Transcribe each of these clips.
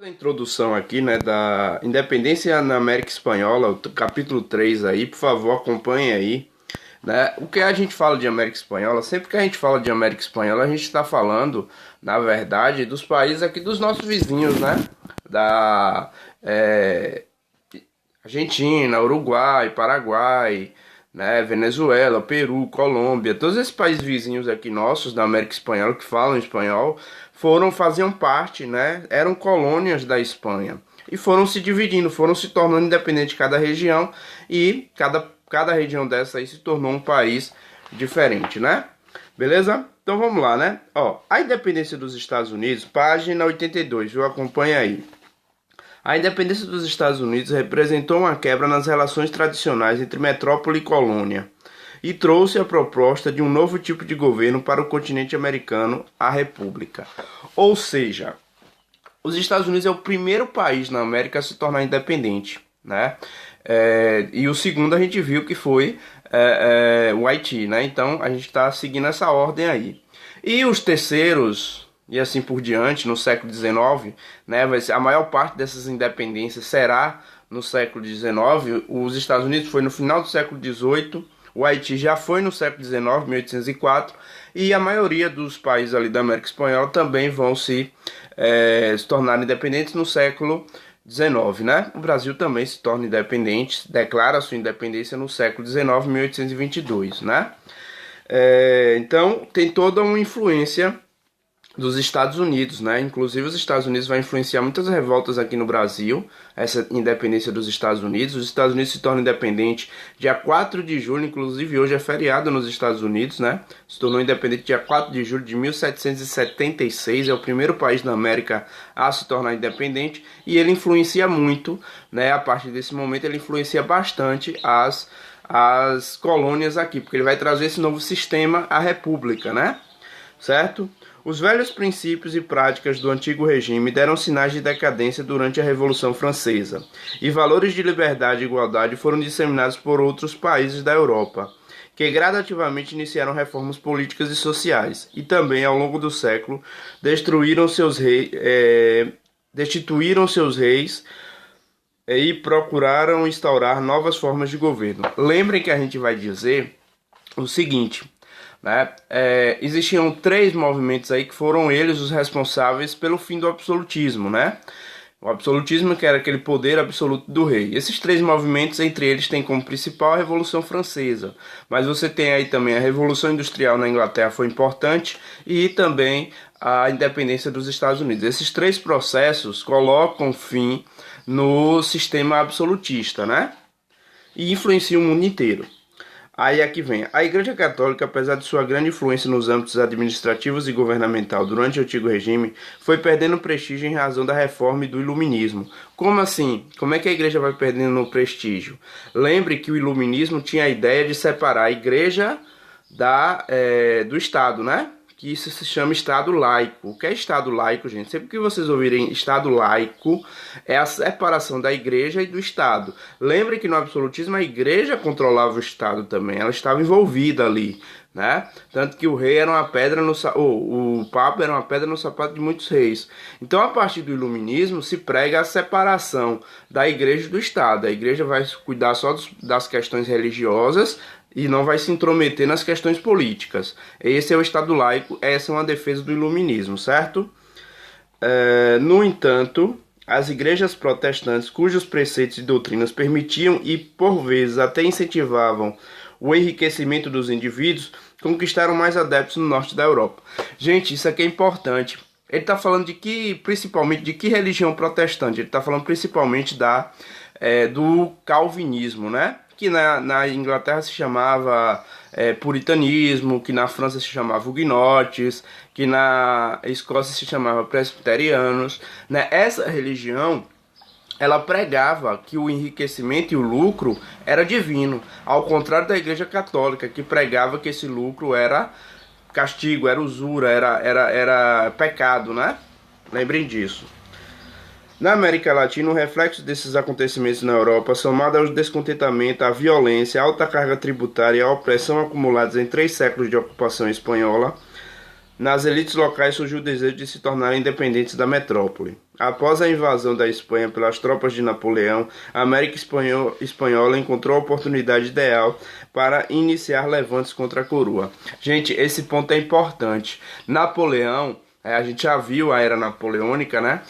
A introdução aqui, né, da independência na América Espanhola, o capítulo 3 aí, por favor, acompanhe aí, né? O que a gente fala de América Espanhola, sempre que a gente fala de América Espanhola, a gente está falando, na verdade, dos países aqui dos nossos vizinhos, né? Da Argentina, Uruguai, Paraguai, né, Venezuela, Peru, Colômbia, todos esses países vizinhos aqui nossos da América Espanhola que falam espanhol, faziam parte, né, eram colônias da Espanha e foram se dividindo, foram se tornando independentes de cada região e cada região dessa aí se tornou um país diferente, né? Beleza? Então vamos lá, né? Ó, a independência dos Estados Unidos, página 82, viu? Acompanha aí. A independência dos Estados Unidos representou uma quebra nas relações tradicionais entre metrópole e colônia e trouxe a proposta de um novo tipo de governo para o continente americano, a República. Ou seja, os Estados Unidos é o primeiro país na América a se tornar independente, né? E o segundo a gente viu que foi o Haiti, né? Então a gente está seguindo essa ordem aí. E os terceiros e assim por diante, no século XIX, né, a maior parte dessas independências será no século XIX. Os Estados Unidos foi no final do século XVIII, o Haiti já foi no século XIX, 1804, e a maioria dos países ali da América Espanhola também vão se tornar independentes no século XIX, né? O Brasil também se torna independente, declara sua independência no século XIX, 1822, né? Então tem toda uma influência dos Estados Unidos, né? Inclusive os Estados Unidos vai influenciar muitas revoltas aqui no Brasil, essa independência dos Estados Unidos. Os Estados Unidos se tornam independentes dia 4 de julho, inclusive hoje é feriado nos Estados Unidos, né? Se tornou independente dia 4 de julho de 1776, é o primeiro país da América a se tornar independente, e ele influencia muito, né? A partir desse momento ele influencia bastante as colônias aqui, porque ele vai trazer esse novo sistema, a República, né? Certo? Os velhos princípios e práticas do antigo regime deram sinais de decadência durante a Revolução Francesa, e valores de liberdade e igualdade foram disseminados por outros países da Europa, que gradativamente iniciaram reformas políticas e sociais, e também, ao longo do século, destituíram seus reis e procuraram instaurar novas formas de governo. Lembrem que a gente vai dizer o seguinte, né? Existiam três movimentos aí que foram eles os responsáveis pelo fim do absolutismo, né? O absolutismo, que era aquele poder absoluto do rei. Esses três movimentos, entre eles, tem como principal a Revolução Francesa, mas você tem aí também a Revolução Industrial na Inglaterra, foi importante, e também a independência dos Estados Unidos. Esses três processos colocam fim no sistema absolutista, né? E influenciam o mundo inteiro. Aí aqui vem, a Igreja Católica, apesar de sua grande influência nos âmbitos administrativos e governamental durante o antigo regime, foi perdendo prestígio em razão da reforma e do iluminismo. Como assim? Como é que a Igreja vai perdendo prestígio? Lembre que o iluminismo tinha a ideia de separar a Igreja do Estado, né? Que isso se chama Estado laico. O que é Estado laico, gente? Sempre que vocês ouvirem Estado laico, é a separação da Igreja e do Estado. Lembre que no absolutismo a Igreja controlava o Estado também, ela estava envolvida ali, né? Tanto que o rei era uma pedra o Papa era uma pedra no sapato de muitos reis. Então, a partir do iluminismo, se prega a separação da Igreja e do Estado. A Igreja vai cuidar só das questões religiosas e não vai se intrometer nas questões políticas. Esse é o Estado laico, essa é uma defesa do iluminismo, certo? No entanto, as igrejas protestantes, cujos preceitos e doutrinas permitiam e, por vezes, até incentivavam o enriquecimento dos indivíduos, conquistaram mais adeptos no norte da Europa. Gente, isso aqui é importante. Ele está falando principalmente de que religião protestante? Ele está falando principalmente do calvinismo, né? Que na Inglaterra se chamava puritanismo, que na França se chamava huguenotes, que na Escócia se chamava presbiterianos, né? Essa religião, ela pregava que o enriquecimento e o lucro era divino, ao contrário da Igreja Católica, que pregava que esse lucro era castigo, era usura, era pecado, né? Lembrem disso. Na América Latina, o reflexo desses acontecimentos na Europa, somado ao descontentamento, à violência, à alta carga tributária e à opressão acumuladas em 3 séculos de ocupação espanhola, nas elites locais surgiu o desejo de se tornarem independentes da metrópole. Após a invasão da Espanha pelas tropas de Napoleão, a América Espanhola encontrou a oportunidade ideal para iniciar levantes contra a coroa. Gente, esse ponto é importante. Napoleão, a gente já viu a era napoleônica, né?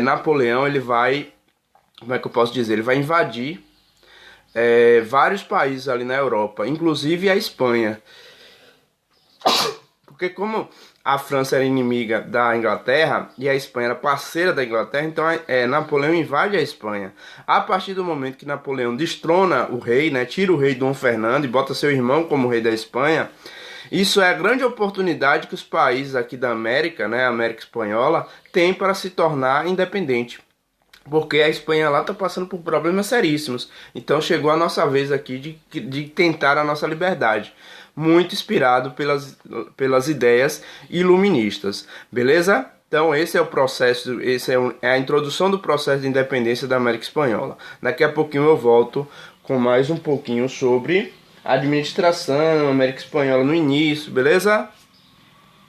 Napoleão, ele vai, como é que eu posso dizer? Ele vai invadir vários países ali na Europa, inclusive a Espanha. Porque como a França era inimiga da Inglaterra e a Espanha era parceira da Inglaterra, então Napoleão invade a Espanha. A partir do momento que Napoleão destrona o rei, né, tira o rei Dom Fernando e bota seu irmão como rei da Espanha, isso é a grande oportunidade que os países aqui da América, né, a América Espanhola, têm para se tornar independente. Porque a Espanha lá está passando por problemas seríssimos. Então chegou a nossa vez aqui de tentar a nossa liberdade. Muito inspirado pelas ideias iluministas. Beleza? Então esse é o processo, é a introdução do processo de independência da América Espanhola. Daqui a pouquinho eu volto com mais um pouquinho sobre a administração América Espanhola no início, beleza?